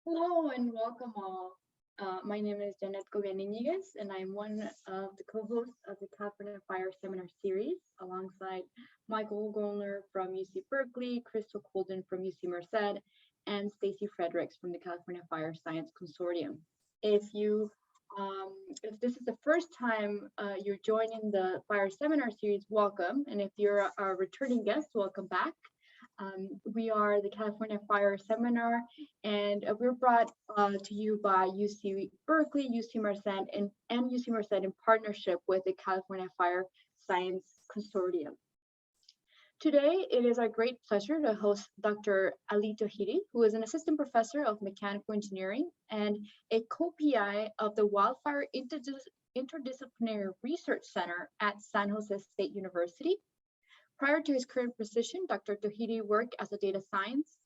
Hello and welcome all. My name is Janet Gobianinigas, and I'm one of the co-hosts of the California Fire Seminar Series alongside Michael Golner from UC Berkeley, Crystal Colden from UC Merced, and Stacy Fredericks from the California Fire Science Consortium. If you if this is the first time you're joining the Fire Seminar Series, welcome. And if you're a returning guest, welcome back. We are the California Fire Seminar, and we're brought to you by UC Berkeley, UC Merced, and UC Merced in partnership with the California Fire Science Consortium. Today, it is our great pleasure to host Dr. Ali Tohidi, who is an assistant professor of mechanical engineering and a co-PI of the Wildfire Interdisciplinary Research Center at San Jose State University. Prior to his current position, Dr. Tohidi worked as a data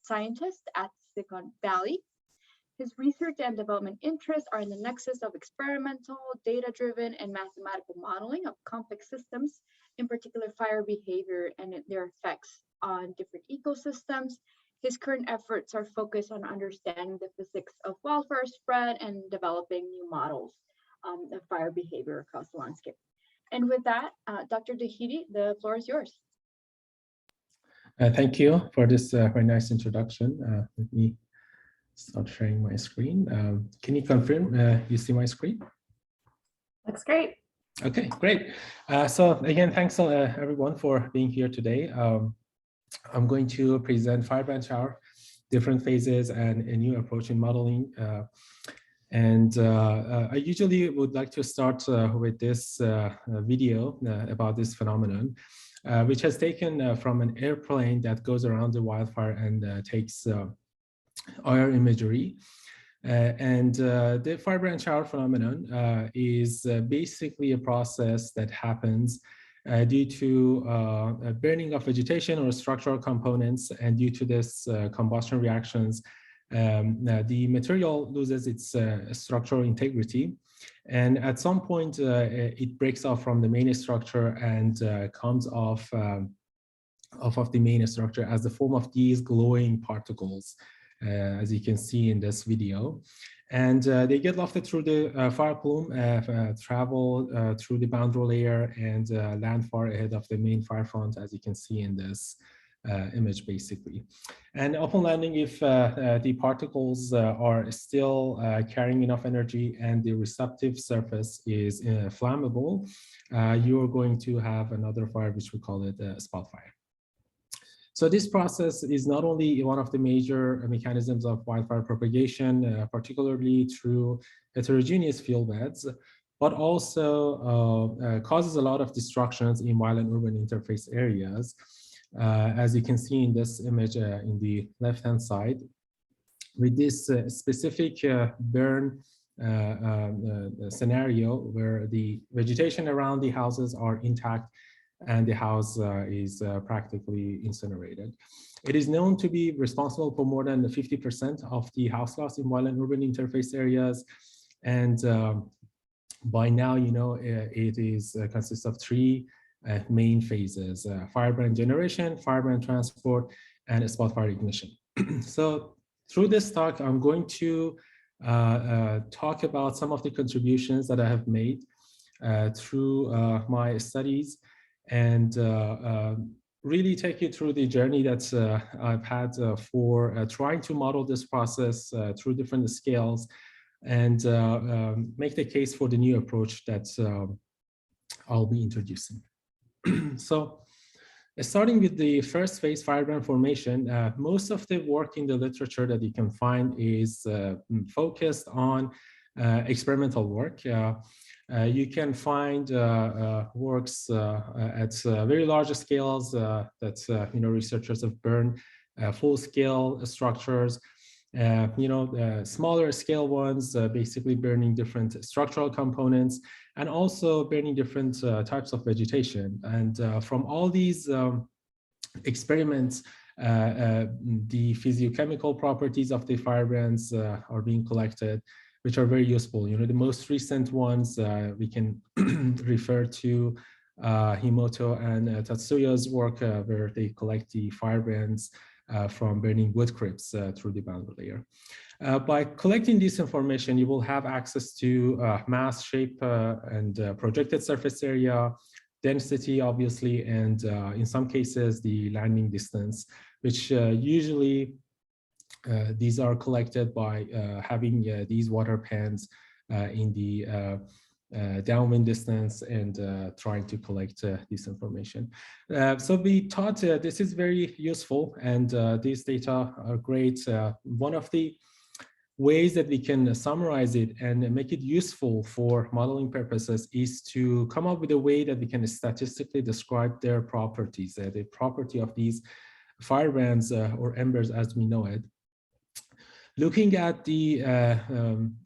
scientist at Silicon Valley. His research and development interests are in the nexus of experimental, data-driven, and mathematical modeling of complex systems, in particular fire behavior and their effects on different ecosystems. His current efforts are focused on understanding the physics of wildfire spread and developing new models of fire behavior across the landscape. And with that, Dr. Tohidi, the floor is yours. Thank you for this very nice introduction. Let me start sharing my screen. Can you confirm you see my screen? Looks great. Okay, great. So again, thanks everyone for being here today. I'm going to present Firebrand shower, different phases and a new approach in modeling. I usually would like to start with this video about this phenomenon. Which has taken from an airplane that goes around the wildfire and takes air imagery. The firebrand shower phenomenon is basically a process that happens due to burning of vegetation or structural components, and due to this combustion reactions, the material loses its structural integrity. And at some point, it breaks off from the main structure and comes off of the main structure as the form of these glowing particles, as you can see in this video. And they get lofted through the fire plume, travel through the boundary layer, and land far ahead of the main fire front, as you can see in this image, basically. And upon landing, if the particles are still carrying enough energy and the receptive surface is flammable, you're going to have another fire, which we call it a spot fire. So this process is not only one of the major mechanisms of wildfire propagation, particularly through heterogeneous fuel beds, but also causes a lot of destructions in wildland urban interface areas. As you can see in this image in the left-hand side, with this specific burn scenario where the vegetation around the houses are intact and the house is practically incinerated. It is known to be responsible for more than 50% of the house loss in wildland urban interface areas. And by now, you know, it is consists of three main phases: firebrand generation, firebrand transport, and spot fire ignition. So through this talk, I'm going to talk about some of the contributions that I have made through my studies, and really take you through the journey that I've had for trying to model this process through different scales, and make the case for the new approach that I'll be introducing. So starting with the first phase, firebrand formation, most of the work in the literature that you can find is focused on experimental work. You can find works at very large scales that researchers have burned full-scale structures. Smaller scale ones, basically burning different structural components, and also burning different types of vegetation. And from all these experiments, the physiochemical properties of the firebrands are being collected, which are very useful. You know, the most recent ones we can refer to Himoto and Tatsuya's work, where they collect the firebrands from burning wood crypts through the boundary layer. By collecting this information, you will have access to mass, shape, and projected surface area, density, obviously, and in some cases, the landing distance, which usually these are collected by having these water pans in the downwind distance and trying to collect this information. So we thought this is very useful, and these data are great. One of the ways that we can summarize it and make it useful for modeling purposes is to come up with a way that we can statistically describe their properties, the property of these firebrands or embers as we know it. Looking at the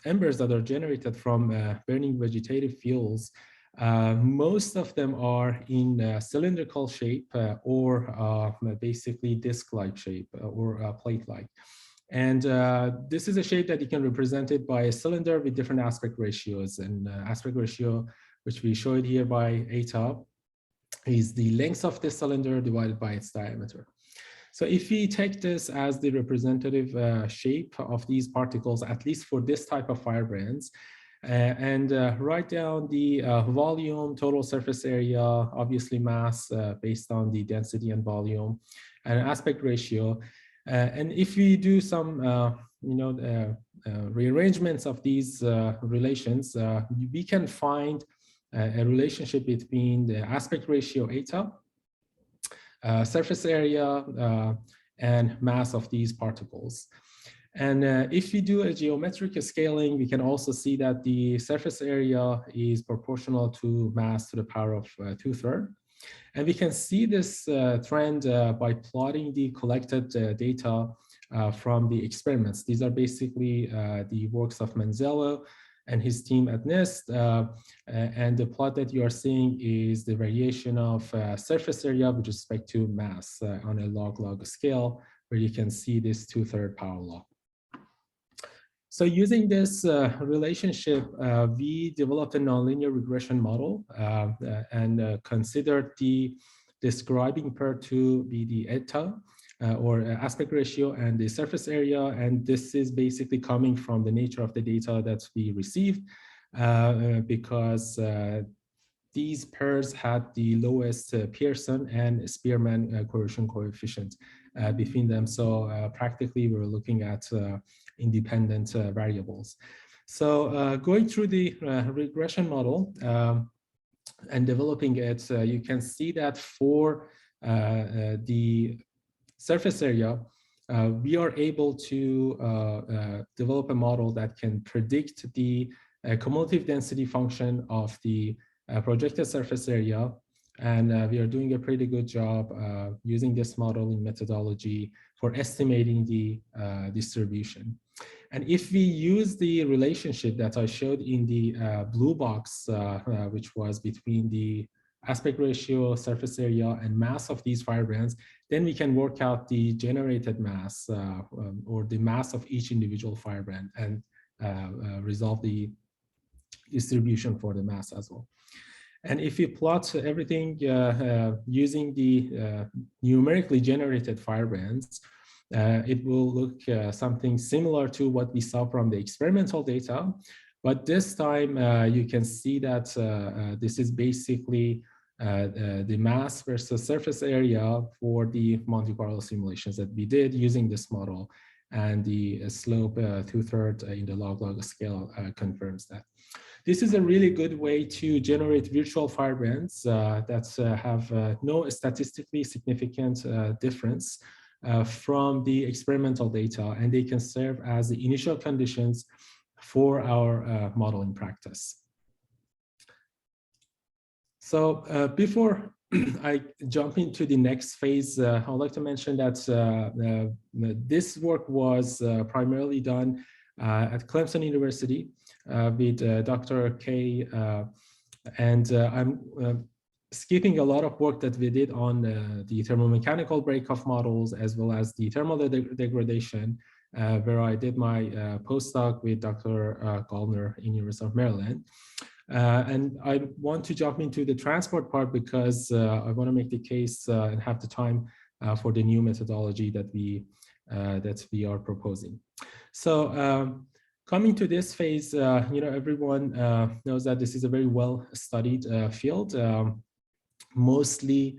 embers that are generated from burning vegetative fuels, most of them are in cylindrical shape or basically disc-like shape or plate-like. And this is a shape that you can represent it by a cylinder with different aspect ratios. And aspect ratio, which we showed here by eta, is the length of the cylinder divided by its diameter. So if we take this as the representative shape of these particles, at least for this type of firebrands, and write down the volume, total surface area, obviously mass based on the density and volume, and aspect ratio. And if we do some rearrangements of these relations, we can find a relationship between the aspect ratio eta, surface area, and mass of these particles. And if we do a geometric scaling, we can also see that the surface area is proportional to mass to the power of 2/3. And we can see this trend by plotting the collected data from the experiments. These are basically the works of Manzello and his team at NIST. And the plot that you are seeing is the variation of surface area with respect to mass on a log-log scale, where you can see this 2/3 power law. So using this relationship, we developed a nonlinear regression model and considered the describing pair to be the eta or aspect ratio and the surface area. And this is basically coming from the nature of the data that we received because these pairs had the lowest Pearson and Spearman correlation coefficient between them. So practically we're looking at independent variables. So going through the regression model and developing it, you can see that for the surface area, we are able to develop a model that can predict the cumulative density function of the projected surface area. And we are doing a pretty good job using this modeling methodology for estimating the distribution. And if we use the relationship that I showed in the blue box, which was between the aspect ratio, surface area, and mass of these firebrands, then we can work out the generated mass or the mass of each individual firebrand and resolve the distribution for the mass as well. And if you plot everything using the numerically generated firebrands, it will look something similar to what we saw from the experimental data. But this time you can see that this is basically the mass versus surface area for the Monte Carlo simulations that we did using this model. And the slope 2/3 in the log-log scale confirms that. This is a really good way to generate virtual firebrands that have no statistically significant difference from the experimental data, and they can serve as the initial conditions for our modeling practice. So before I jump into the next phase, I'd like to mention that this work was primarily done at Clemson University with Dr. Kay, and I'm skipping a lot of work that we did on the thermomechanical break-off models as well as the thermal degradation, where I did my postdoc with Dr. Goldner in University of Maryland. And I want to jump into the transport part because I want to make the case and have the time for the new methodology that we are proposing. So coming to this phase, everyone knows that this is a very well studied field, mostly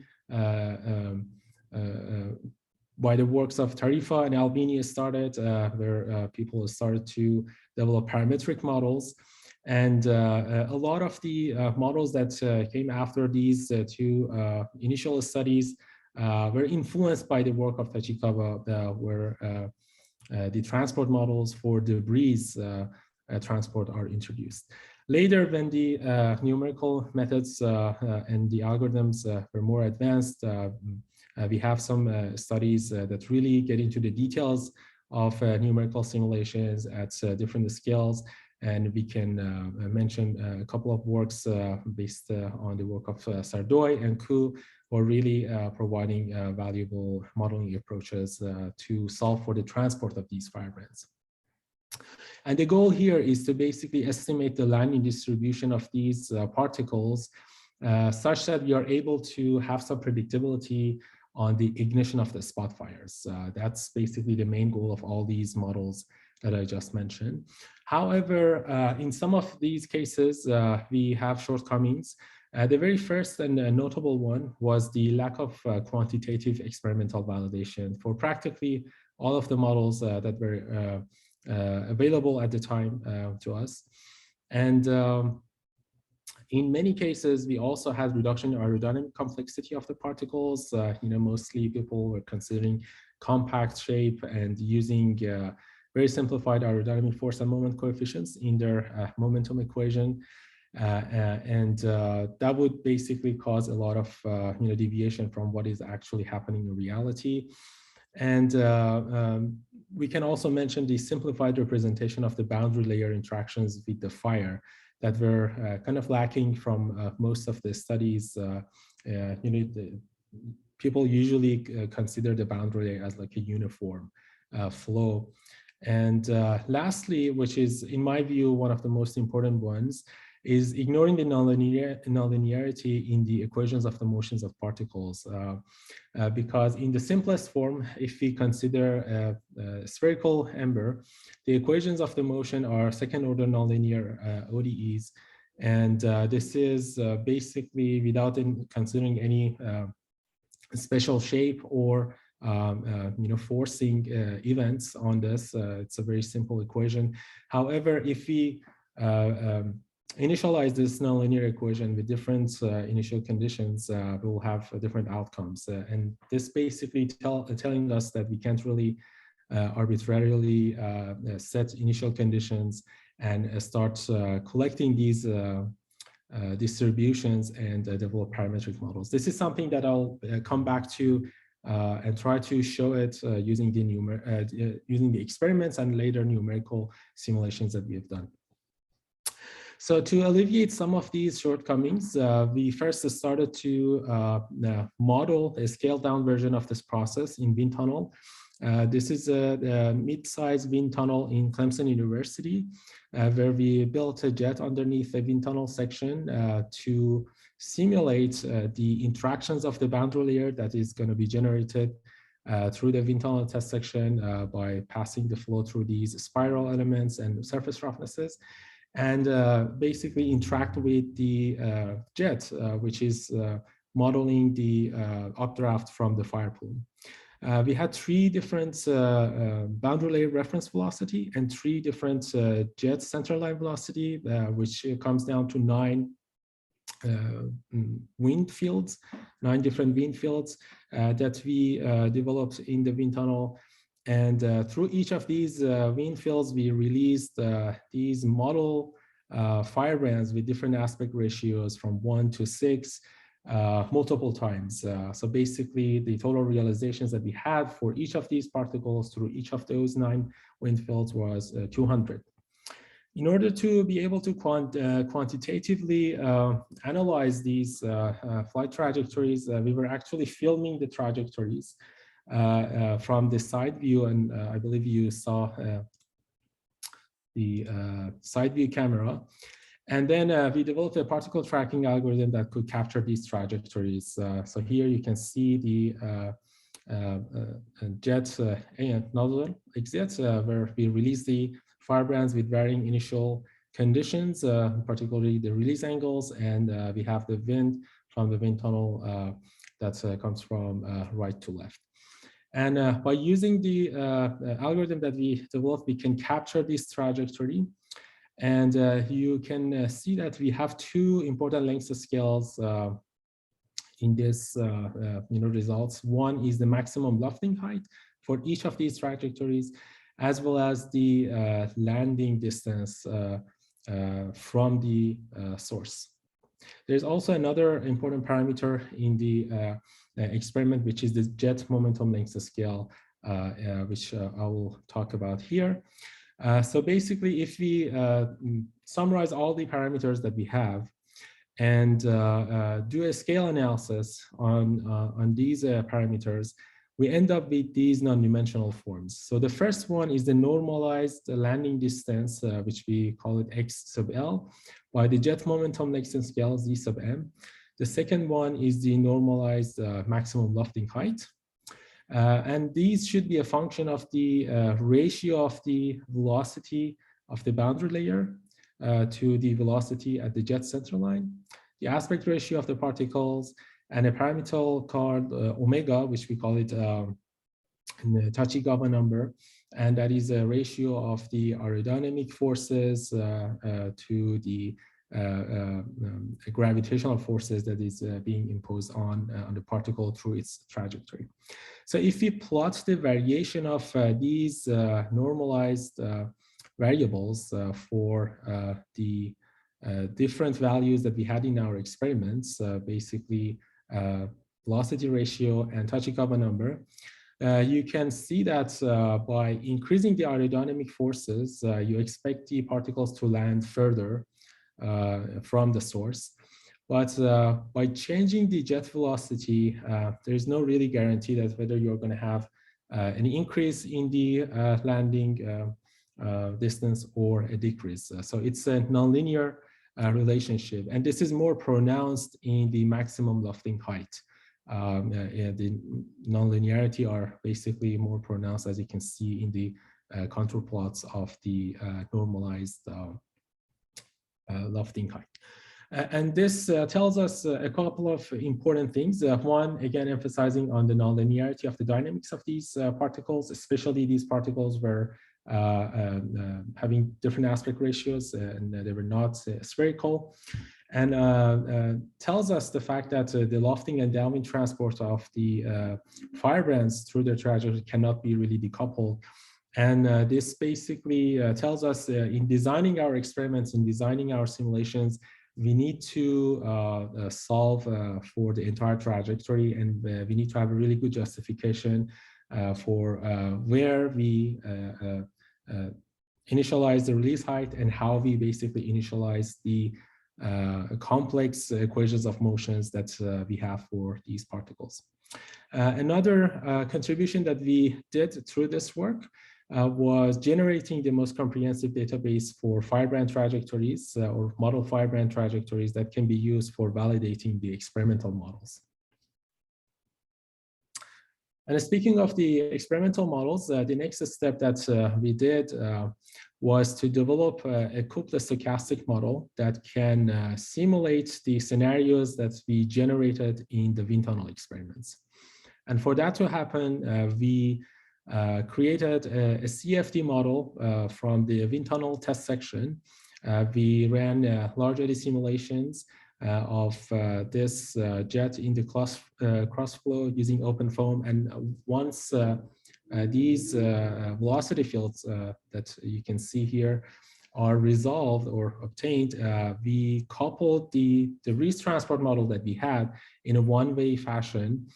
by the works of Tarifa and Albini started, where people started to develop parametric models. And a lot of the models that came after these two initial studies were influenced by the work of Tachikawa, where the transport models for debris transport are introduced. Later, when the numerical methods and the algorithms were more advanced, we have some studies that really get into the details of numerical simulations at different scales. And we can mention a couple of works based on the work of Sardoy and Ku, who are really providing valuable modeling approaches to solve for the transport of these firebrands. And the goal here is to basically estimate the landing distribution of these particles such that we are able to have some predictability on the ignition of the spot fires. That's basically the main goal of all these models that I just mentioned. However, in some of these cases, we have shortcomings. The very first and notable one was the lack of quantitative experimental validation for practically all of the models that were available at the time to us. And in many cases, we also had reduction in aerodynamic complexity of the particles. Mostly people were considering compact shape and using very simplified aerodynamic force and moment coefficients in their momentum equation. And that would basically cause a lot of deviation from what is actually happening in reality. And we can also mention the simplified representation of the boundary layer interactions with the fire that were kind of lacking from most of the studies. People usually consider the boundary layer as like a uniform flow. And lastly, which is in my view one of the most important ones, is ignoring the nonlinearity in the equations of the motions of particles. Because in the simplest form, if we consider a spherical ember, the equations of the motion are second order nonlinear ODEs. And this is basically without considering any special shape or forcing events on this. It's a very simple equation. However, if we initialize this nonlinear equation with different initial conditions, we will have different outcomes. And this basically telling us that we can't really arbitrarily set initial conditions and start collecting these distributions and develop parametric models. This is something that I'll come back to and try to show it using the experiments and later numerical simulations that we have done. So to alleviate some of these shortcomings, we first started to model a scaled down version of this process in wind tunnel. This is a mid-sized wind tunnel in Clemson University, where we built a jet underneath the wind tunnel section to simulate the interactions of the boundary layer that is going to be generated through the wind tunnel test section by passing the flow through these spiral elements and surface roughnesses, and basically interact with the jet, which is modeling the updraft from the fire plume. We had 3 different boundary layer reference velocity and 3 different jet centerline velocity, which comes down to 9 wind fields, 9 different wind fields that we developed in the wind tunnel. And through each of these wind fields, we released these model firebrands with different aspect ratios from 1 to 6 multiple times. So basically, the total realizations that we had for each of these particles through each of those 9 wind fields was 200. In order to be able to quantitatively analyze these flight trajectories, we were actually filming the trajectories from the side view, and I believe you saw the side view camera. And then we developed a particle tracking algorithm that could capture these trajectories. So here you can see the jet nozzle exits, where we release the firebrands with varying initial conditions, particularly the release angles, and we have the wind from the wind tunnel that comes from right to left. And by using the algorithm that we developed, we can capture this trajectory. And you can see that we have two important length scales in this results. One is the maximum lofting height for each of these trajectories, as well as the landing distance from the source. There's also another important parameter in the experiment, which is the jet momentum length scale, which I will talk about here. So basically, if we summarize all the parameters that we have and do a scale analysis on these parameters, we end up with these non-dimensional forms. So the first one is the normalized landing distance, which we call it x sub L, by the jet momentum length scale z sub m. The second one is the normalized maximum lofting height. And these should be a function of the ratio of the velocity of the boundary layer to the velocity at the jet center line, the aspect ratio of the particles, and a parameter called omega, which we call it the Tachikawa number, and that is a ratio of the aerodynamic forces to the gravitational forces that is being imposed on the particle through its trajectory. So if we plot the variation of these normalized variables for the different values that we had in our experiments, basically velocity ratio and Tachikawa number, you can see that by increasing the aerodynamic forces, you expect the particles to land further from the source. But by changing the jet velocity, there is no really guarantee that whether you're going to have an increase in the landing distance or a decrease. So it's a nonlinear relationship, and this is more pronounced in the maximum lofting height. The nonlinearity are basically more pronounced, as you can see in the contour plots of the normalized lofting height. And this tells us a couple of important things. One, again, emphasizing on the nonlinearity of the dynamics of these particles, especially these particles were having different aspect ratios and they were not spherical. And tells us the fact that the lofting and downwind transport of the firebrands through their trajectory cannot be really decoupled. And this basically tells us in designing our experiments, in designing our simulations, we need to solve for the entire trajectory, and we need to have a really good justification for where we initialize the release height and how we basically initialize the complex equations of motions that we have for these particles. Another contribution that we did through this work was generating the most comprehensive database for firebrand trajectories or model firebrand trajectories that can be used for validating the experimental models. And speaking of the experimental models, the next step that we did was to develop a coupled stochastic model that can simulate the scenarios that we generated in the wind tunnel experiments. And for that to happen, we created a CFD model from the wind tunnel test section. We ran large eddy simulations of this jet in the cross flow using open foam. And once these velocity fields that you can see here are resolved or obtained, we coupled the Rees transport model that we had in a one-way fashion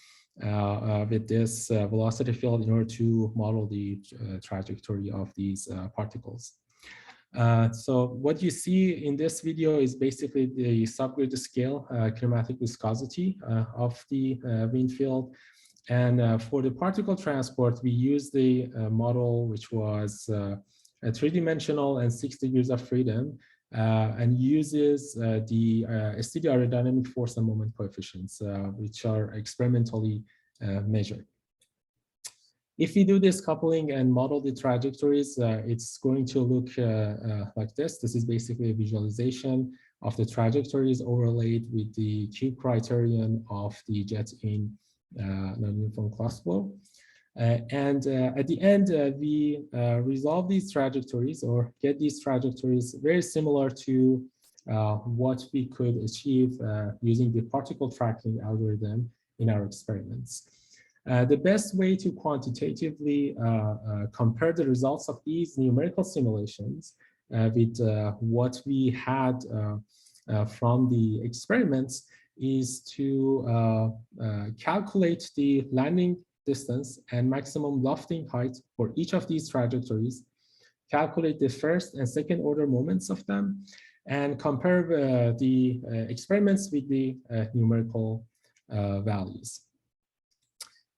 with this velocity field in order to model the trajectory of these particles. So what you see in this video is basically the subgrid scale kinematic viscosity of the wind field. And for the particle transport, we used the model which was a three-dimensional and 6 degrees of freedom and uses the STD aerodynamic force and moment coefficients, which are experimentally measured. If we do this coupling and model the trajectories, it's going to look like this. This is basically a visualization of the trajectories overlaid with the cube criterion of the jet in non-uniform class flow. At the end, we resolve these trajectories or get these trajectories very similar to what we could achieve using the particle tracking algorithm in our experiments. The best way to quantitatively compare the results of these numerical simulations with what we had from the experiments is to calculate the landing distance and maximum lofting height for each of these trajectories, calculate the first and second order moments of them, and compare the experiments with the numerical values.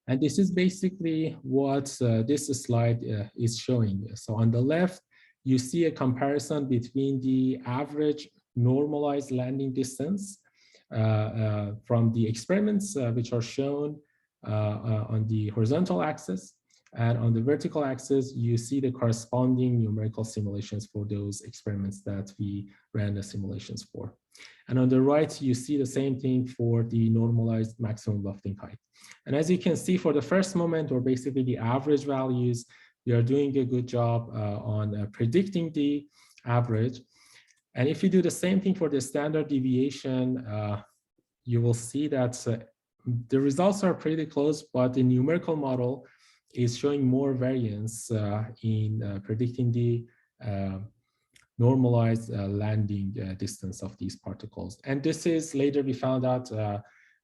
And this is basically what this slide is showing. So on the left, you see a comparison between the average normalized landing distance from the experiments which are shown on the horizontal axis, and on the vertical axis, you see the corresponding numerical simulations for those experiments that we ran the simulations for. And on the right, you see the same thing for the normalized maximum lofting height. And as you can see, for the first moment, or basically the average values, we are doing a good job on predicting the average. And if you do the same thing for the standard deviation, you will see that the results are pretty close, but the numerical model is showing more variance in predicting the normalized landing distance of these particles. And this is later we found out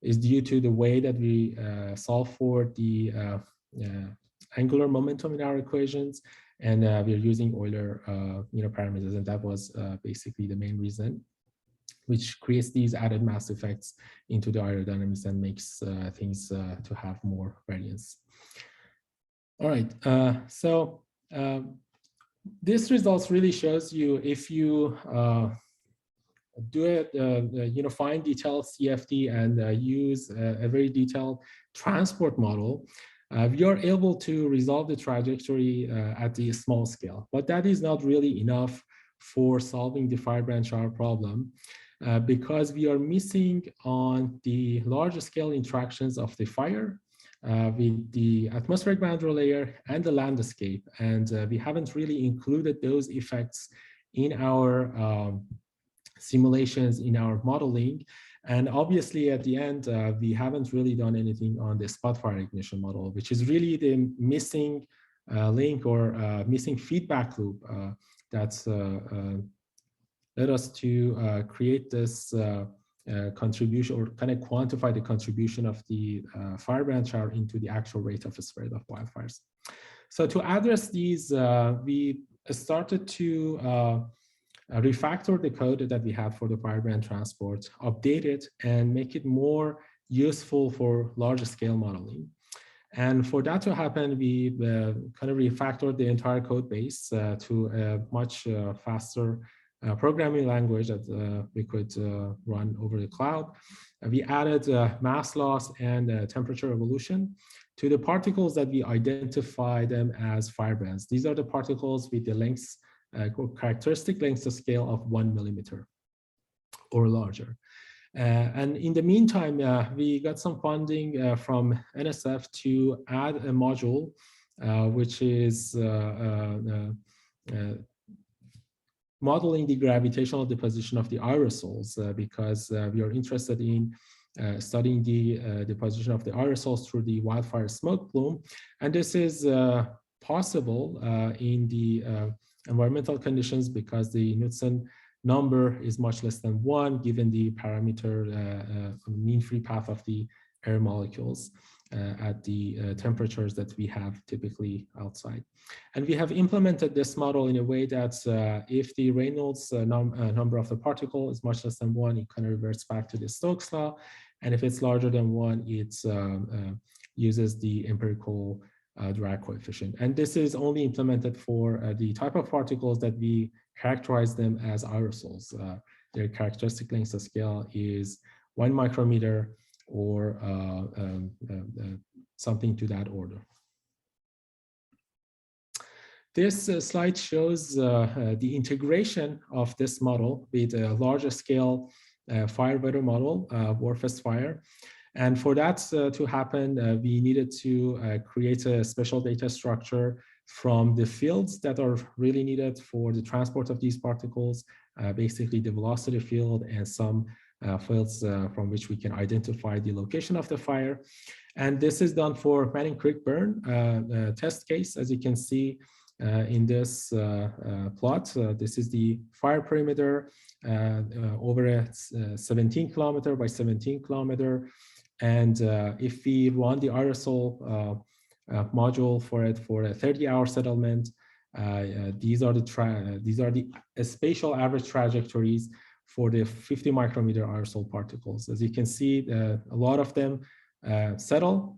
is due to the way that we solve for the angular momentum in our equations, and we're using Euler parameters, and that was basically the main reason, which creates these added mass effects into the aerodynamics and makes things to have more variance. All right, this results really shows you if you do it, find detailed CFD and use a very detailed transport model, we are able to resolve the trajectory at the small scale. But that is not really enough for solving the firebrand shower problem because we are missing on the large scale interactions of the fire with the atmospheric boundary layer and the landscape. And we haven't really included those effects in our simulations, in our modeling. And obviously at the end, we haven't really done anything on the spot fire ignition model, which is really the missing link or missing feedback loop that's led us to create this contribution, or kind of quantify the contribution of the firebrand shower into the actual rate of spread of wildfires. So to address these, we started to refactor the code that we have for the firebrand transport, update it, and make it more useful for large scale modeling. And for that to happen, we kind of refactored the entire code base to a much faster programming language that we could run over the cloud. We added mass loss and temperature evolution to the particles that we identify them as firebrands. These are the particles with the lengths, characteristic lengths of scale of 1 millimeter or larger. And in the meantime, we got some funding from NSF to add a module, which is modeling the gravitational deposition of the aerosols, because we are interested in studying the deposition of the aerosols through the wildfire smoke plume. And this is possible in the environmental conditions because the Knudsen number is much less than 1 given the parameter mean free path of the air molecules at the temperatures that we have typically outside. And we have implemented this model in a way that if the Reynolds number of the particle is much less than 1, it kind of reverts back to the Stokes law. And if it's larger than 1, it uses the empirical drag coefficient. And this is only implemented for the type of particles that we characterize them as aerosols. Their characteristic length of scale is 1 micrometer or something to that order. This slide shows the integration of this model with a larger scale fire weather model, Warfest Fire. And for that to happen, we needed to create a special data structure from the fields that are really needed for the transport of these particles, basically the velocity field and some fields from which we can identify the location of the fire. And this is done for Manning Creek burn test case. As you can see in this plot, this is the fire perimeter over a 17 kilometer by 17 kilometer. And if we run the aerosol module for it for a 30-hour settlement, these are the spatial average trajectories for the 50 micrometer aerosol particles. As you can see, a lot of them settle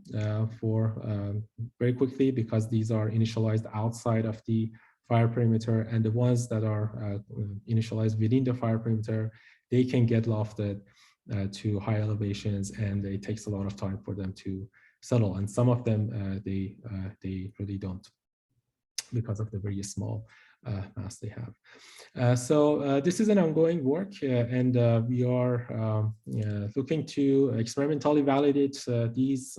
very quickly because these are initialized outside of the fire perimeter, and the ones that are initialized within the fire perimeter, they can get lofted to high elevations, and it takes a lot of time for them to settle. And some of them, they really don't, because of the very small mass they have. So this is an ongoing work, and we are looking to experimentally validate this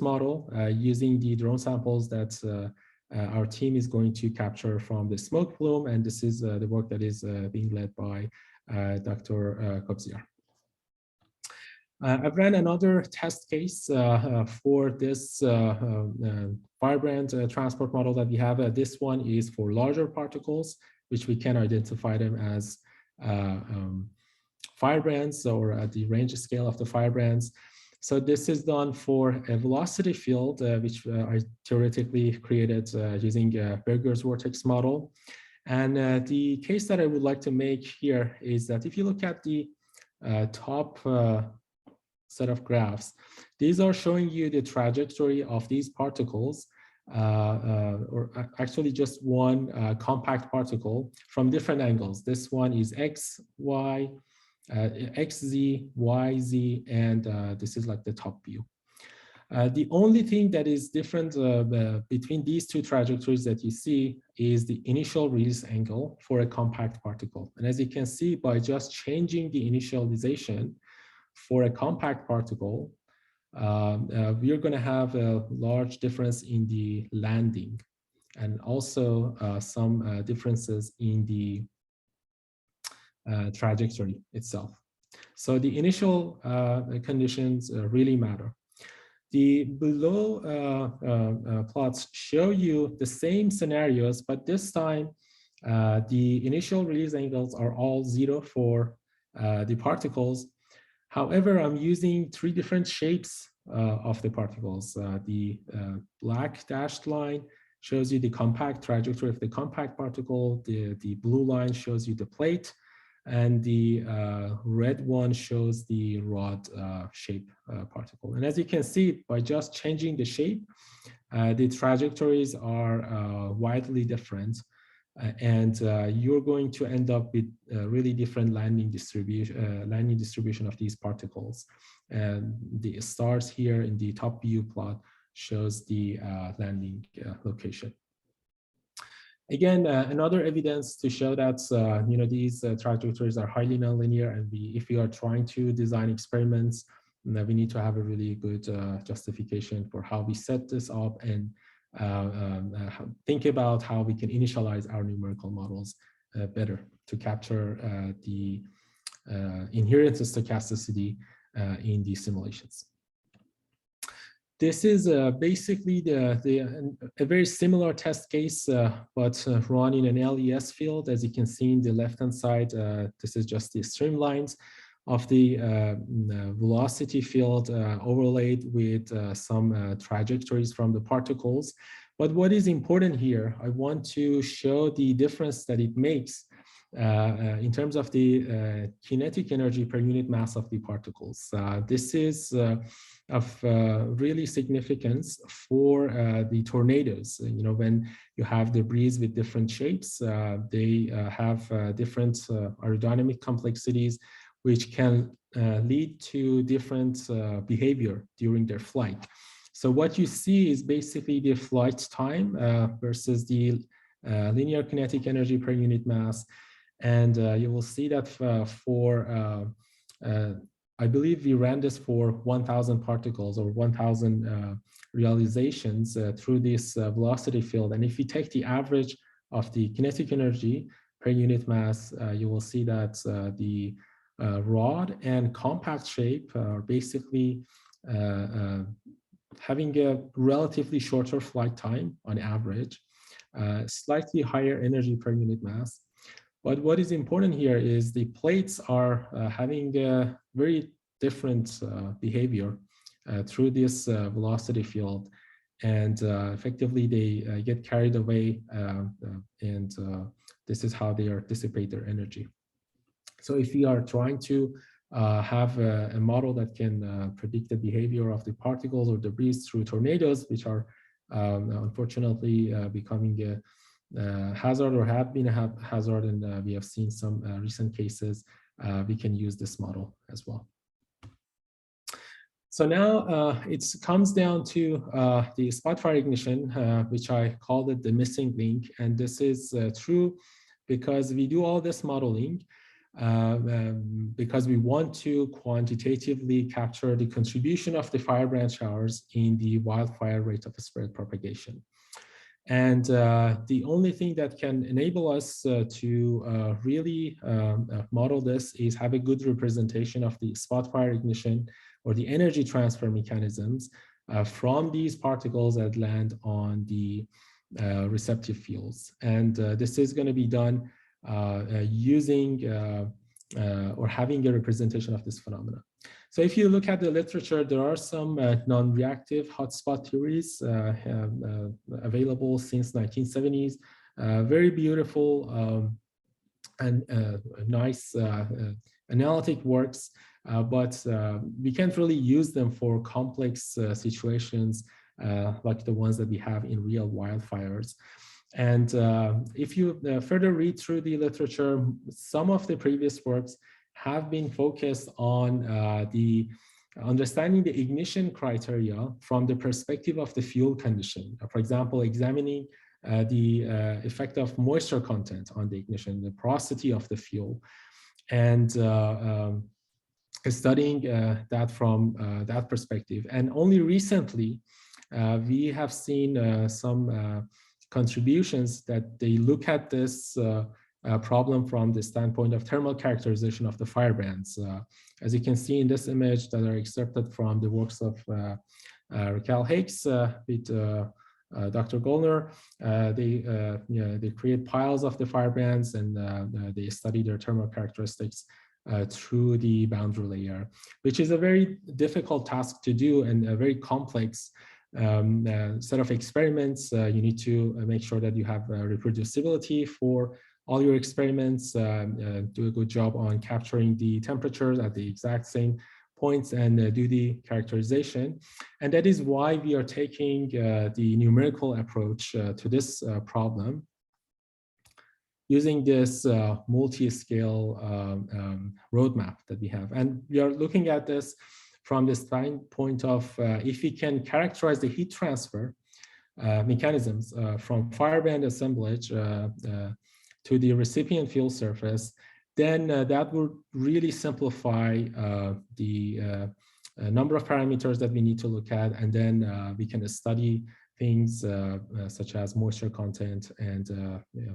model using the drone samples that our team is going to capture from the smoke plume, and this is the work that is being led by Dr. Kobziar. I've ran another test case for this Firebrand transport model that we have. This one is for larger particles, which we can identify them as firebrands, or at the range scale of the firebrands. So this is done for a velocity field, which I theoretically created using Berger's vortex model. And the case that I would like to make here is that if you look at the top set of graphs, these are showing you the trajectory of these particles, or actually just one compact particle from different angles. This one is X, Y, XZ, YZ, and this is like the top view. The only thing that is different between these two trajectories that you see is the initial release angle for a compact particle. And as you can see, by just changing the initialization for a compact particle, we are going to have a large difference in the landing, and also some differences in the trajectory itself. So the initial conditions really matter. The below plots show you the same scenarios, but this time the initial release angles are all 0 for the particles. However, I'm using 3 different shapes of the particles. The black dashed line shows you the compact trajectory of the compact particle. The blue line shows you the plate, and the red one shows the rod shape particle. And as you can see, by just changing the shape, the trajectories are widely different. And you're going to end up with really different landing distribution of these particles. And the stars here in the top view plot shows the landing location. Again, another evidence to show that these trajectories are highly nonlinear, and if we are trying to design experiments, we need to have a really good justification for how we set this up, and think about how we can initialize our numerical models better to capture the inherent stochasticity in these simulations. This is basically a very similar test case, but run in an LES field. As you can see in the left-hand side, this is just the streamlines of the velocity field overlaid with some trajectories from the particles. But what is important here, I want to show the difference that it makes in terms of the kinetic energy per unit mass of the particles. This is of really significance for the tornadoes. When you have debris with different shapes, they have different aerodynamic complexities, which can lead to different behavior during their flight. So what you see is basically the flight time versus the linear kinetic energy per unit mass. And you will see that I believe we ran this for 1,000 particles or 1,000 realizations through this velocity field. And if you take the average of the kinetic energy per unit mass, you will see that the rod and compact shape are basically having a relatively shorter flight time on average, slightly higher energy per unit mass. But what is important here is the plates are having a very different behavior through this velocity field. And effectively, they get carried away, and this is how they dissipate their energy. So if we are trying to have a model that can predict the behavior of the particles or debris through tornadoes, which are unfortunately becoming a hazard or have been a hazard, and we have seen some recent cases, we can use this model as well. So now it comes down to the spot fire ignition, which I called it the missing link. And this is true because we do all this modeling because we want to quantitatively capture the contribution of the firebrand showers in the wildfire rate of spread propagation. And the only thing that can enable us to really model this is have a good representation of the spot fire ignition or the energy transfer mechanisms from these particles that land on the receptive fields. And this is going to be done using or having a representation of this phenomena. So if you look at the literature, there are some non-reactive hotspot theories available since 1970s, very beautiful and nice analytic works, but we can't really use them for complex situations like the ones that we have in real wildfires. And if you further read through the literature, some of the previous works have been focused on the understanding the ignition criteria from the perspective of the fuel condition. For example, examining the effect of moisture content on the ignition, the porosity of the fuel, and studying that from that perspective. And only recently, we have seen some contributions that they look at this problem from the standpoint of thermal characterization of the firebrands. As you can see in this image that are excerpted from the works of Raquel Hakes with Dr. Gollner, they create piles of the firebrands and they study their thermal characteristics through the boundary layer, which is a very difficult task to do and a very complex set of experiments. You need to make sure that you have reproducibility for all your experiments, do a good job on capturing the temperatures at the exact same points and do the characterization. And that is why we are taking the numerical approach to this problem, using this multi-scale roadmap that we have. And we are looking at this from the standpoint of if we can characterize the heat transfer mechanisms from firebrand assemblage to the recipient fuel surface, then that would really simplify the number of parameters that we need to look at, and then we can study things such as moisture content and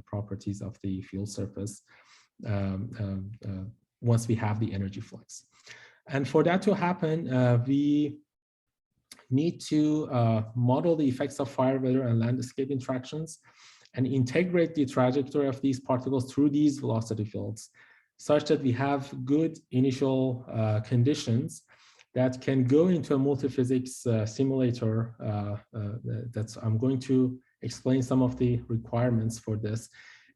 properties of the fuel surface once we have the energy flux. And for that to happen, we need to model the effects of fire, weather, and landscape interactions and integrate the trajectory of these particles through these velocity fields such that we have good initial conditions that can go into a multiphysics simulator. I'm going to explain some of the requirements for this.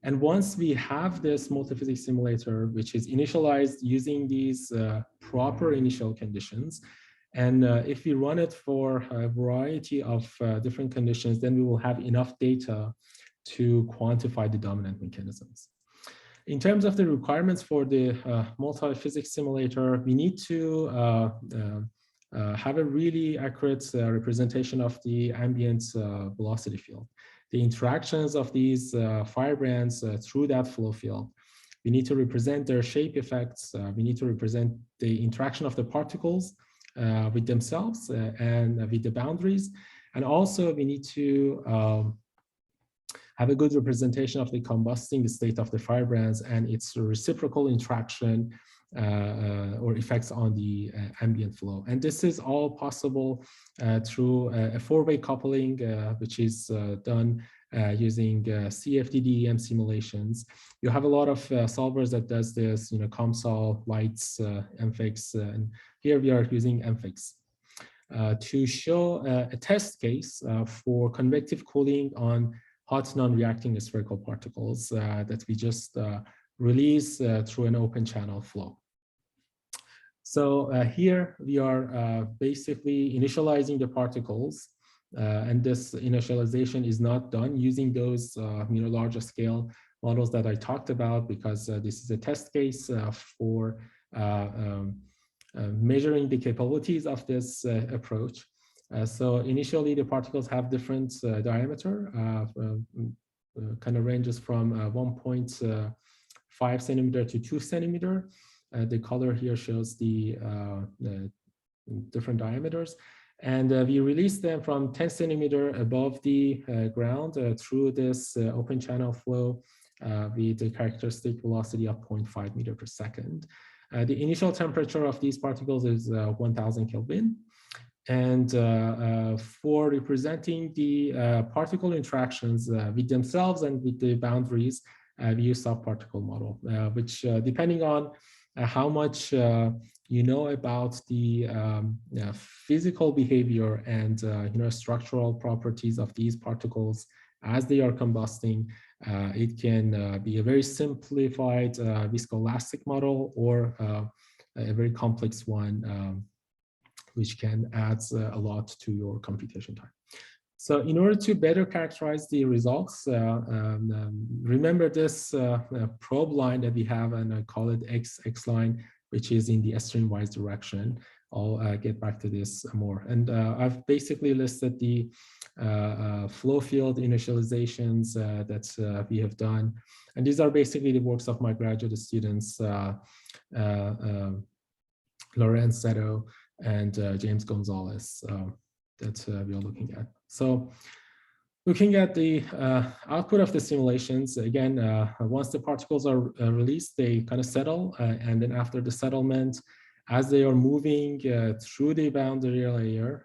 And once we have this multiphysics simulator, which is initialized using these proper initial conditions, and if we run it for a variety of different conditions, then we will have enough data to quantify the dominant mechanisms. In terms of the requirements for the multi-physics simulator, we need to have a really accurate representation of the ambient velocity field. The interactions of these firebrands through that flow field. We need to represent their shape effects. We need to represent the interaction of the particles with themselves and with the boundaries. And also we need to have a good representation of the combusting state of the firebrands and its reciprocal interaction or effects on the ambient flow. And this is all possible through a four-way coupling, which is done using CFD-DEM simulations. You have a lot of solvers that does this, COMSOL, LIGHTS, MFIX, and here we are using MFIX to show a test case for convective cooling on hot non-reacting spherical particles that we just release through an open channel flow. So here we are basically initializing the particles, and this initialization is not done using those larger scale models that I talked about, because this is a test case for measuring the capabilities of this approach. So initially the particles have different diameter, kind of ranges from 1.5 centimeter to 2 centimeter. The color here shows the different diameters. And we release them from 10 centimeter above the ground through this open channel flow with a characteristic velocity of 0.5 meter per second. The initial temperature of these particles is 1000 Kelvin. And for representing the particle interactions with themselves and with the boundaries, we use subparticle model, which depending on how much you know about the physical behavior and structural properties of these particles as they are combusting, it can be a very simplified viscoelastic model or a very complex one, which can add a lot to your computation time. So in order to better characterize the results, remember this probe line that we have, and I call it X line, which is in the streamwise direction. I'll get back to this more. And I've basically listed the flow field initializations that we have done. And these are basically the works of my graduate students, Lorenz Seto and James Gonzalez that we are looking at. So looking at the output of the simulations, again, once the particles are released, they kind of settle. And then after the settlement, as they are moving through the boundary layer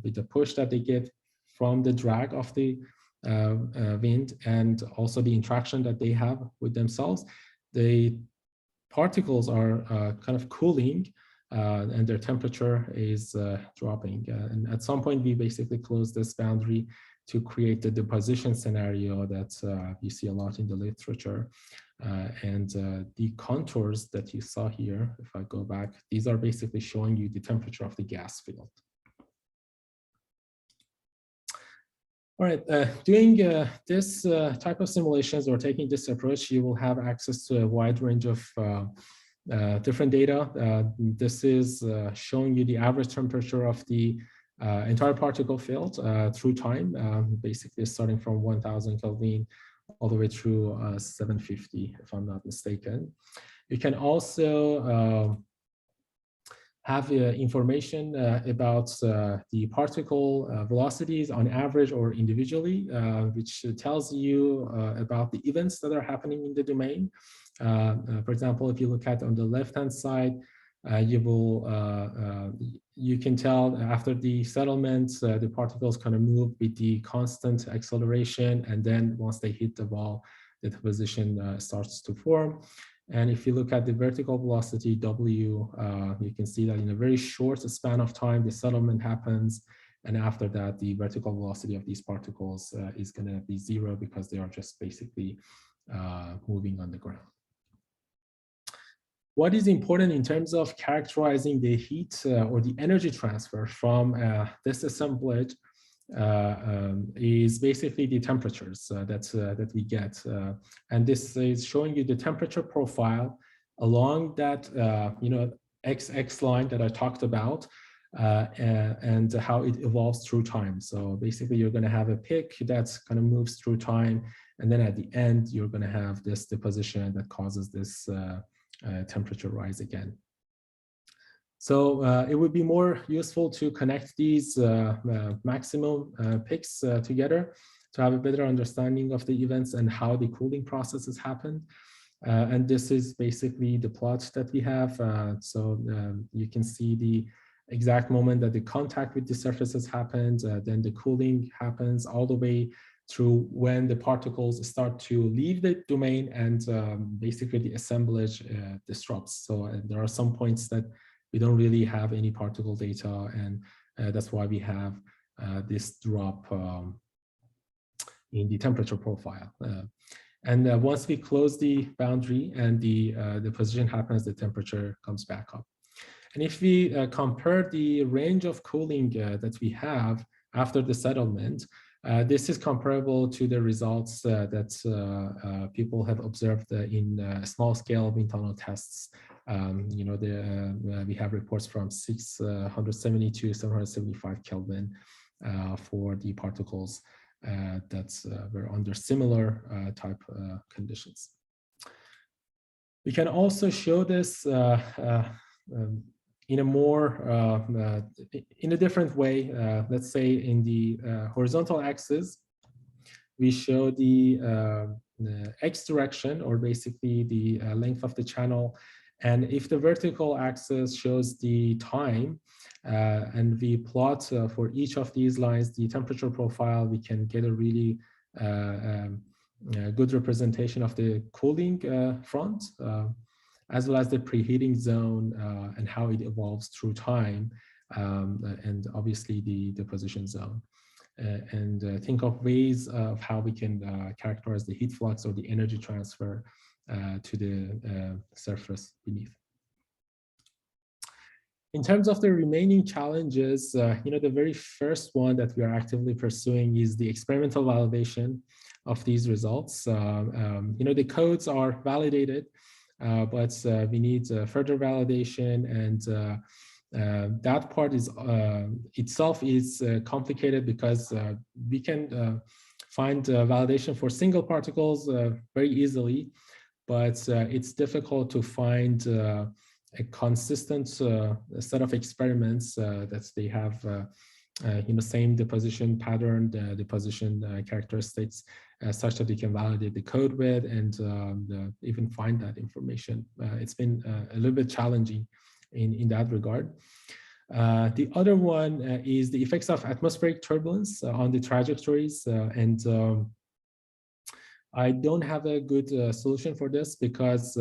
with the push that they get from the drag of the wind and also the interaction that they have with themselves, the particles are kind of cooling and their temperature is dropping. And at some point, we basically close this boundary to create the deposition scenario that you see a lot in the literature. And the contours that you saw here, if I go back, these are basically showing you the temperature of the gas field. All right, doing this type of simulations or taking this approach, you will have access to a wide range of different data. This is showing you the average temperature of the entire particle field through time, basically starting from 1000 Kelvin all the way through 750, if I'm not mistaken. You can also have information about the particle velocities on average or individually, which tells you about the events that are happening in the domain. For example, if you look at on the left-hand side, you can tell after the settlement, the particles kind of move with the constant acceleration, and then once they hit the wall, the deposition starts to form. And if you look at the vertical velocity, W, you can see that in a very short span of time, the settlement happens. And after that, the vertical velocity of these particles is going to be 0 because they are just basically moving on the ground. What is important in terms of characterizing the heat or the energy transfer from this assemblage is basically the temperatures that we get. And this is showing you the temperature profile along that XX line that I talked about and how it evolves through time. So basically, you're going to have a peak that kind of moves through time, and then at the end, you're going to have this deposition that causes this temperature rise again. So it would be more useful to connect these maximum peaks together to have a better understanding of the events and how the cooling processes happen. And this is basically the plot that we have. So you can see the exact moment that the contact with the surfaces happens, then the cooling happens all the way through when the particles start to leave the domain and basically the assemblage disrupts. So there are some points that we don't really have any particle data, and that's why we have this drop in the temperature profile. And once we close the boundary and the deposition happens, the temperature comes back up. And if we compare the range of cooling that we have after the settlement, this is comparable to the results that people have observed in small-scale wind tunnel tests. You know, we have reports from 670 to 775 Kelvin for the particles that were under similar type conditions. We can also show this in a more, in a different way. Let's say in the horizontal axis, we show the X direction, or basically the length of the channel. And if the vertical axis shows the time, and we plot for each of these lines the temperature profile, we can get a really good representation of the cooling front, as well as the preheating zone and how it evolves through time, and obviously the deposition zone. And think of ways of how we can characterize the heat flux or the energy transfer to the surface beneath. In terms of the remaining challenges, you know, the very first one that we are actively pursuing is the experimental validation of these results. You know, the codes are validated, but we need further validation, and that part is itself is complicated because we can find validation for single particles very easily, but it's difficult to find a consistent set of experiments that they have you know, same deposition pattern, deposition characteristics, such that you can validate the code with and even find that information. It's been a little bit challenging in that regard. The other one is the effects of atmospheric turbulence on the trajectories, and I don't have a good solution for this because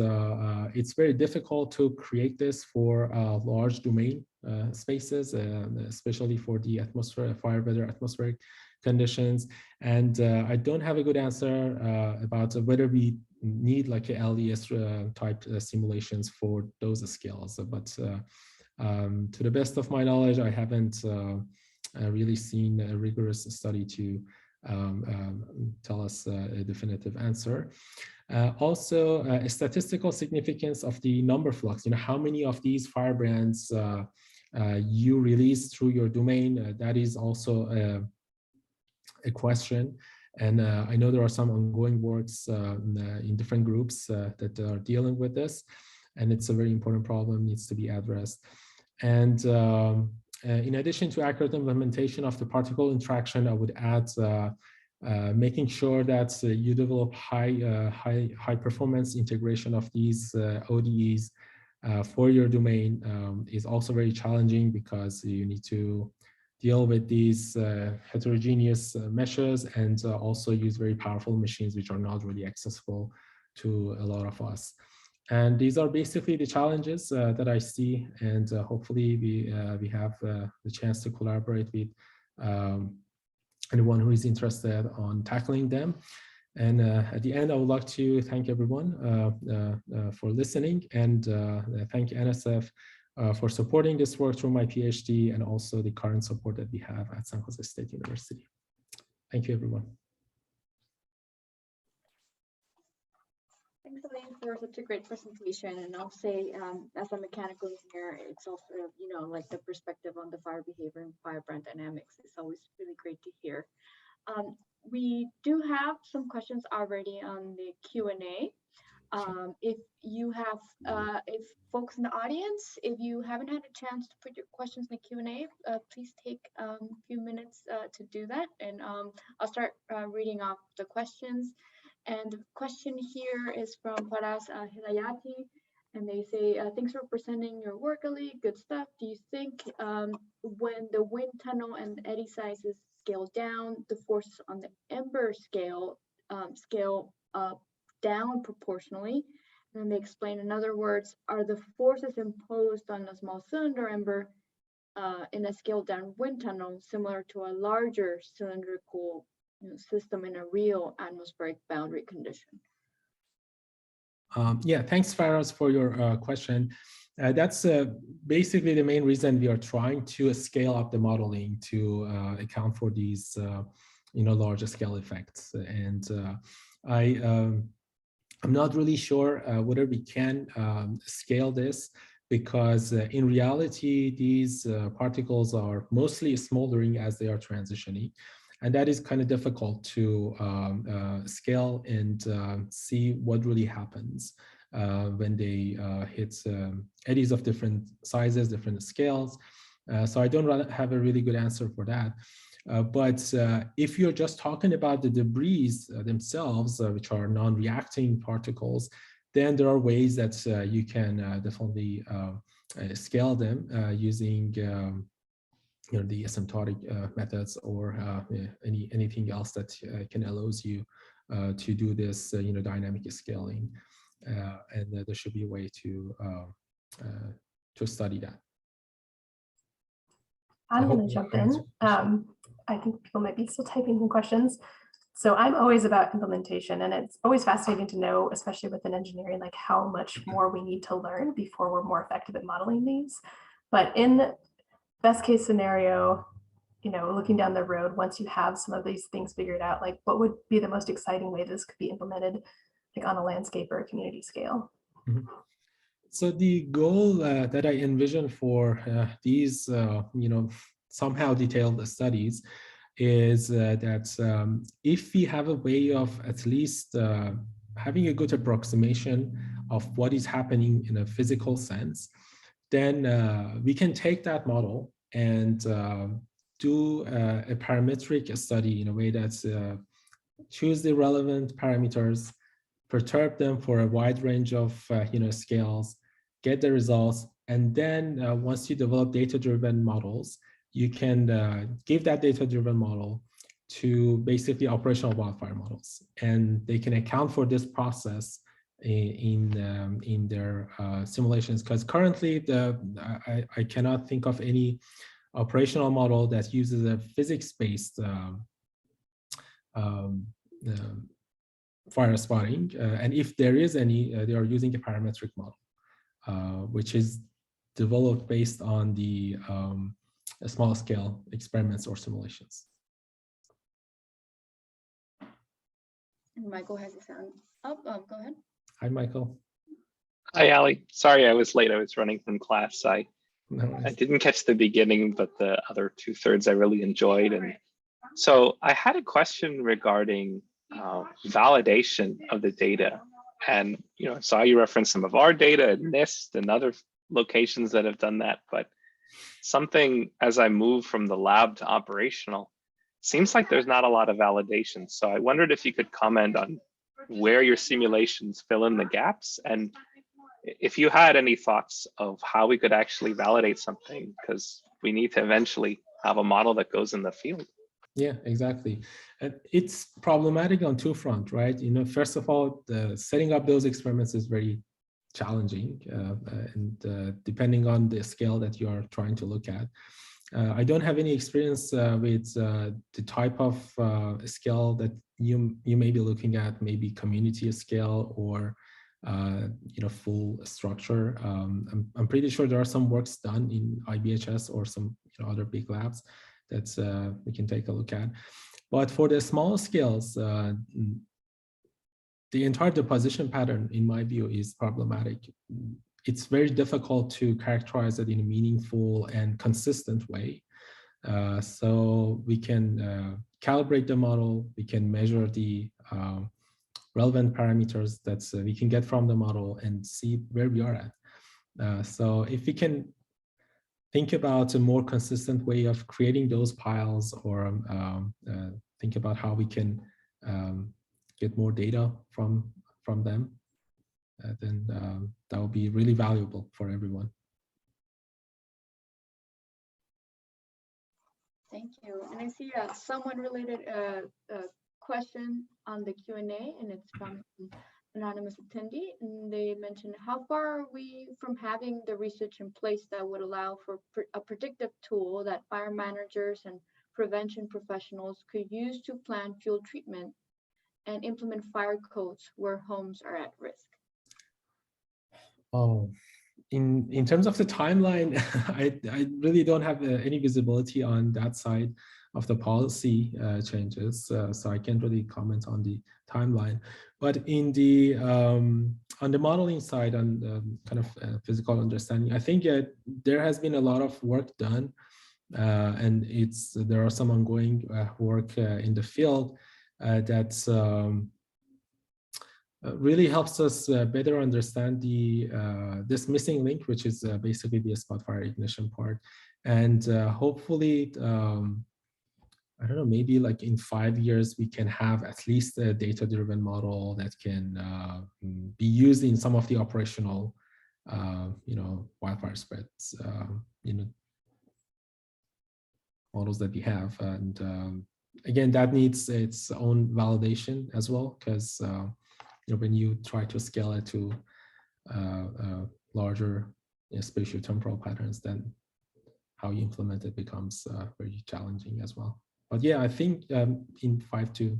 it's very difficult to create this for large domain spaces, especially for the atmosphere, fire weather atmospheric conditions. And I don't have a good answer about whether we need like a LES type simulations for those scales. But to the best of my knowledge, I haven't really seen a rigorous study to tell us a definitive answer. Also, a statistical significance of the number flux. You know, how many of these firebrands you release through your domain? That is also a question. And I know there are some ongoing works in different groups that are dealing with this, and it's a very important problem, needs to be addressed. And in addition to accurate implementation of the particle interaction, I would add making sure that you develop high performance integration of these ODEs for your domain is also very challenging because you need to deal with these heterogeneous meshes and also use very powerful machines which are not really accessible to a lot of us. And these are basically the challenges that I see, and hopefully we have the chance to collaborate with anyone who is interested on tackling them. And at the end, I would like to thank everyone for listening, and thank NSF for supporting this work through my PhD and also the current support that we have at San Jose State University. Thank you, everyone. Thanks, Elaine, for such a great presentation. And I'll say, as a mechanical engineer, it's also, like the perspective on the fire behavior and firebrand dynamics is always really great to hear. We do have some questions already on the Q&A. If you have, if folks in the audience, if you haven't had a chance to put your questions in the Q&A, please take a few minutes to do that. And I'll start reading off the questions. And the question here is from Faraz Hidayati, and they say, thanks for presenting your work, Ali. Good stuff. Do you think when the wind tunnel and eddy sizes scale down, the forces on the ember scale scale up, down proportionally? And then they explain, in other words, are the forces imposed on a small cylinder ember in a scaled down wind tunnel similar to a larger cylindrical system in a real atmospheric boundary condition? Yeah, thanks, Faraz, for your question. That's basically the main reason we are trying to scale up the modeling to account for these, larger scale effects. And I'm not really sure whether we can scale this, because in reality, these particles are mostly smoldering as they are transitioning. And that is kind of difficult to scale and see what really happens when they hit eddies of different sizes, different scales. So I don't have a really good answer for that. But if you're just talking about the debris themselves, which are non-reacting particles, then there are ways that you can definitely scale them using the asymptotic methods or anything else that can allows you to do this dynamic scaling, and there should be a way to study that. I'm going to jump in. I think people might be still typing some questions. So I'm always about implementation, and it's always fascinating to know, especially within engineering, like how much more we need to learn before we're more effective at modeling these. But in best case scenario, looking down the road, once you have some of these things figured out, like what would be the most exciting way this could be implemented, like on a landscape or a community scale? Mm-hmm. So the goal that I envision for these, somehow detailed studies is that if we have a way of at least having a good approximation of what is happening in a physical sense, then we can take that model and do a parametric study in a way that choose the relevant parameters, perturb them for a wide range of scales, get the results, and then once you develop data-driven models, you can give that data-driven model to basically operational wildfire models, and they can account for this process in their simulations. Because currently, I cannot think of any operational model that uses a physics-based fire spotting, and if there is any, they are using a parametric model, which is developed based on the small scale experiments or simulations. Michael has his hand up. Go ahead. Hi, Michael. Hi, Ali. Sorry I was late. I was running from class. I No didn't catch the beginning, but the other 2/3 I really enjoyed. And so I had a question regarding validation of the data. And I saw you reference some of our data at NIST and other locations that have done that. But something, as I move from the lab to operational, seems like there's not a lot of validation. So I wondered if you could comment on where your simulations fill in the gaps, and if you had any thoughts of how we could actually validate something, because we need to eventually have a model that goes in the field. Yeah, exactly. And it's problematic on two fronts, right? First of all, setting up those experiments is very challenging, and depending on the scale that you are trying to look at. I don't have any experience with the type of scale that you may be looking at, maybe community scale or full structure. I'm pretty sure there are some works done in IBHS or some other big labs that we can take a look at. But for the small scales, the entire deposition pattern, in my view, is problematic. It's very difficult to characterize it in a meaningful and consistent way. So we can calibrate the model, we can measure the relevant parameters that we can get from the model and see where we are at. So if we can think about a more consistent way of creating those piles, or think about how we can get more data from them, then that will be really valuable for everyone. Thank you. And I see a somewhat related question on the Q&A, and it's from an anonymous attendee. And they mentioned, how far are we from having the research in place that would allow for a predictive tool that fire managers and prevention professionals could use to plan fuel treatment and implement fire codes where homes are at risk? Oh, in terms of the timeline, I really don't have any visibility on that side of the policy changes, so I can't really comment on the timeline. But in the on the modeling side, on kind of physical understanding, I think there has been a lot of work done, and there are some ongoing work in the field that's really helps us better understand this missing link, which is basically the spot fire ignition part. And hopefully, I don't know, maybe like in 5 years, we can have at least a data-driven model that can be used in some of the operational, wildfire spreads, models that we have. And again, that needs its own validation as well, because when you try to scale it to larger spatio-temporal patterns, then how you implement it becomes very challenging as well. But yeah, I think in 5 to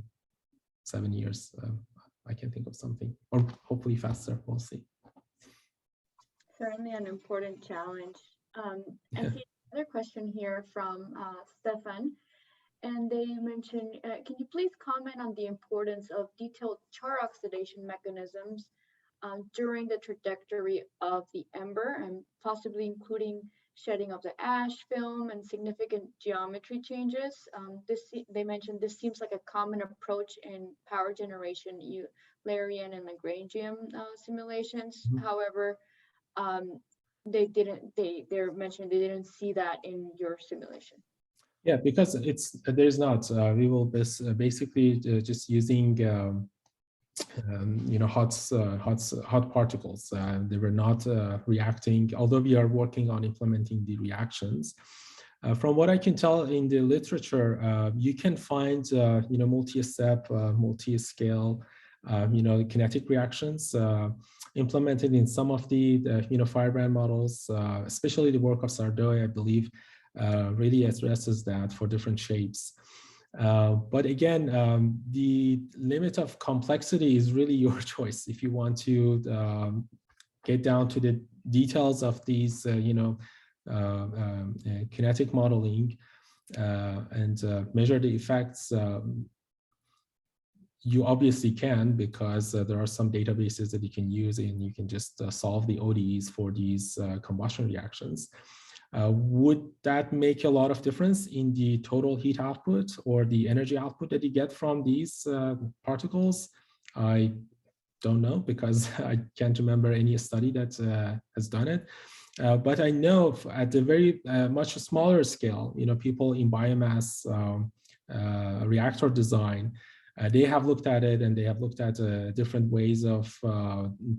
7 years, I can think of something, or hopefully faster, we'll see. Certainly an important challenge. And see another question here from Stefan. And they mentioned, can you please comment on the importance of detailed char oxidation mechanisms during the trajectory of the ember, and possibly including shedding of the ash film and significant geometry changes? They mentioned this seems like a common approach in power generation, Eulerian and Lagrangian simulations. Mm-hmm. However, they're mentioning they didn't see that in your simulation. Yeah, because there's not. We will basically just using hot particles. They were not reacting, although we are working on implementing the reactions. From what I can tell in the literature, you can find multi-step, multi-scale, kinetic reactions implemented in some of the Firebrand models, especially the work of Sardoy, I believe. Really addresses that for different shapes. But again, the limit of complexity is really your choice. If you want to get down to the details of these, kinetic modeling and measure the effects, you obviously can, because there are some databases that you can use and you can just solve the ODEs for these combustion reactions. Would that make a lot of difference in the total heat output or the energy output that you get from these particles? I don't know, because I can't remember any study that has done it. But I know at a very much smaller scale, people in biomass reactor design, they have looked at it, and they have looked at different ways of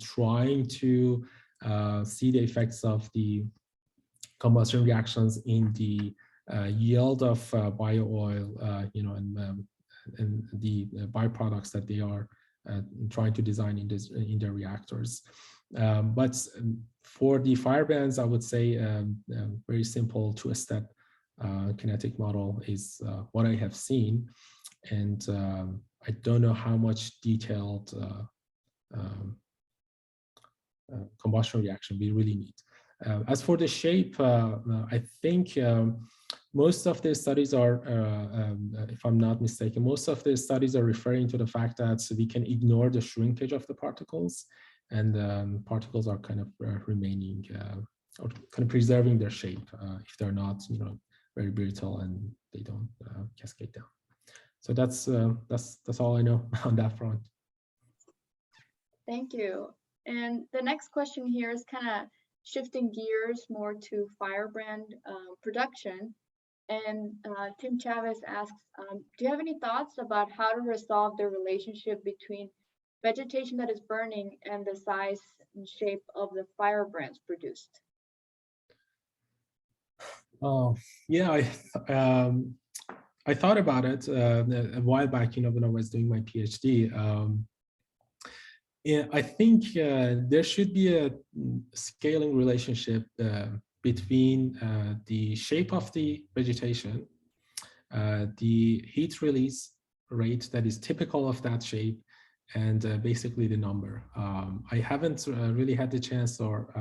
trying to see the effects of the combustion reactions in the yield of bio oil, and the byproducts that they are trying to design in their reactors. But for the firebrands, I would say very simple two-step kinetic model is what I have seen, and I don't know how much detailed combustion reaction we really need. As for the shape, I think most of the studies are, if I'm not mistaken, most of the studies are referring to the fact that we can ignore the shrinkage of the particles, and particles are kind of remaining or kind of preserving their shape if they're not, very brittle and they don't cascade down. So that's all I know on that front. Thank you. And the next question here is kind of shifting gears more to Firebrand production. And Tim Chavez asks, do you have any thoughts about how to resolve the relationship between vegetation that is burning and the size and shape of the firebrands produced? Oh, yeah, I thought about it a while back, when I was doing my PhD. Yeah, I think there should be a scaling relationship between the shape of the vegetation, the heat release rate that is typical of that shape, and basically the number. I haven't really had the chance or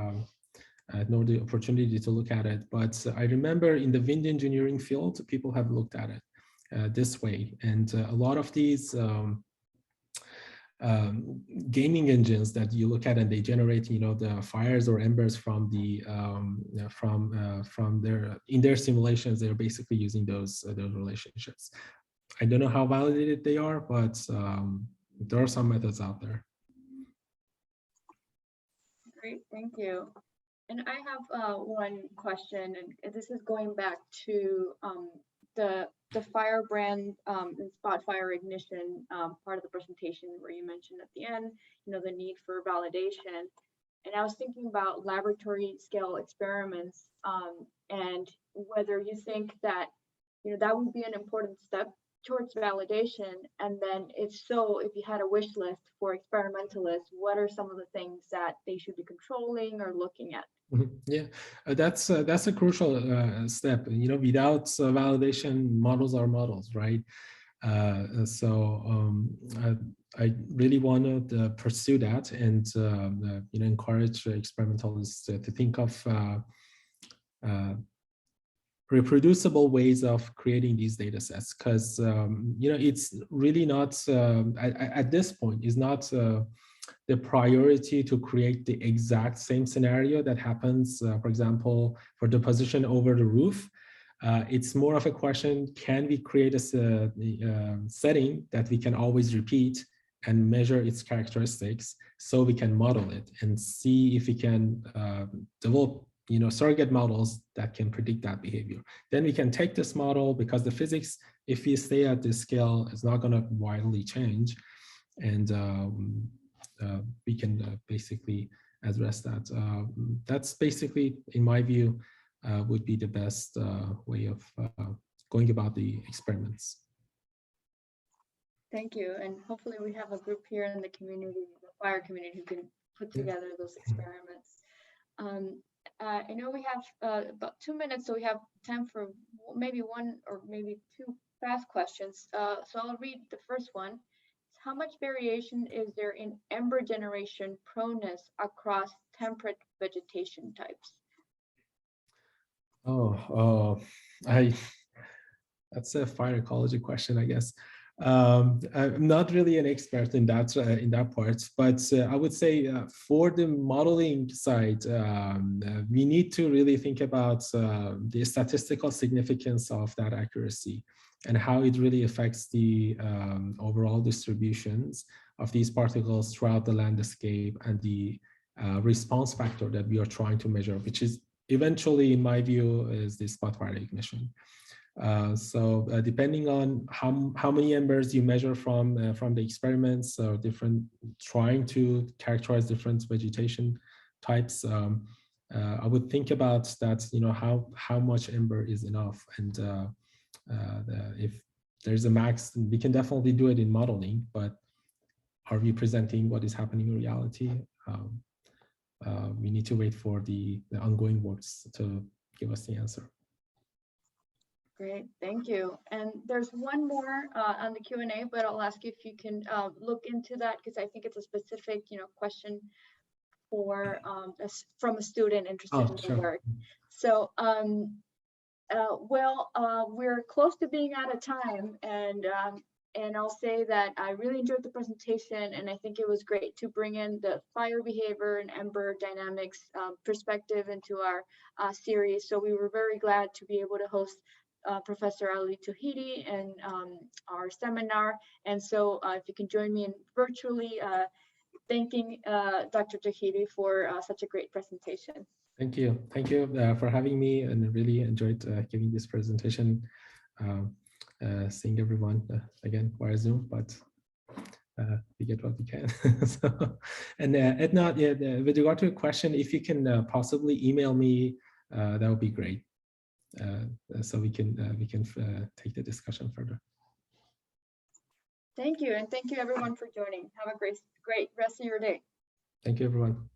nor the opportunity to look at it, but I remember in the wind engineering field, people have looked at it this way, and a lot of these gaming engines that you look at and they generate, the fires or embers from the in their simulations, they're basically using those relationships. I don't know how validated they are, but there are some methods out there. Great, thank you. And I have one question, and this is going back to the firebrand and spot fire ignition part of the presentation where you mentioned at the end, the need for validation. And I was thinking about laboratory scale experiments and whether you think that, that would be an important step towards validation. And then if so, if you had a wish list for experimentalists, what are some of the things that they should be controlling or looking at? Yeah, that's a crucial step. Without validation, models are models, right? So I really want to pursue that and encourage experimentalists to think of reproducible ways of creating these data sets, because it's really not at this point is not the priority to create the exact same scenario that happens, for example, for deposition over the roof. It's more of a question, can we create a setting that we can always repeat and measure its characteristics so we can model it and see if we can develop surrogate models that can predict that behavior. Then we can take this model, because the physics, if we stay at this scale, is not going to widely change. And we can basically address that. That's basically, in my view, would be the best way of going about the experiments. Thank you. And hopefully we have a group here in the community, the fire community, who can put together those experiments. I know we have about 2 minutes, so we have time for maybe one or maybe two fast questions. So I'll read the first one. How much variation is there in ember generation proneness across temperate vegetation types? That's a fire ecology question, I guess. I'm not really an expert in that part, but I would say for the modeling side, we need to really think about the statistical significance of that accuracy and how it really affects the overall distributions of these particles throughout the landscape, and the response factor that we are trying to measure, which is eventually, in my view, is the spot fire ignition. So depending on how many embers you measure from the experiments, or trying to characterize different vegetation types, I would think about that, how much ember is enough, and if there's a max, we can definitely do it in modeling, but are we presenting what is happening in reality? We need to wait for the ongoing works to give us the answer. Great, thank you. And there's one more on the Q&A, but I'll ask you if you can look into that, because I think it's a specific, question for from a student interested in the work. So We're close to being out of time, and I'll say that I really enjoyed the presentation, and I think it was great to bring in the fire behavior and ember dynamics perspective into our series. So we were very glad to be able to host Professor Ali Tauhidi and our seminar. And so if you can join me in virtually thanking Dr. Tauhidi for such a great presentation. Thank you. Thank you for having me, and I really enjoyed giving this presentation, seeing everyone again via Zoom, but we get what we can. So, and Edna, with regard to a question, if you can possibly email me, that would be great. So we can take the discussion further. Thank you, and thank you everyone for joining. Have a great rest of your day. Thank you, everyone.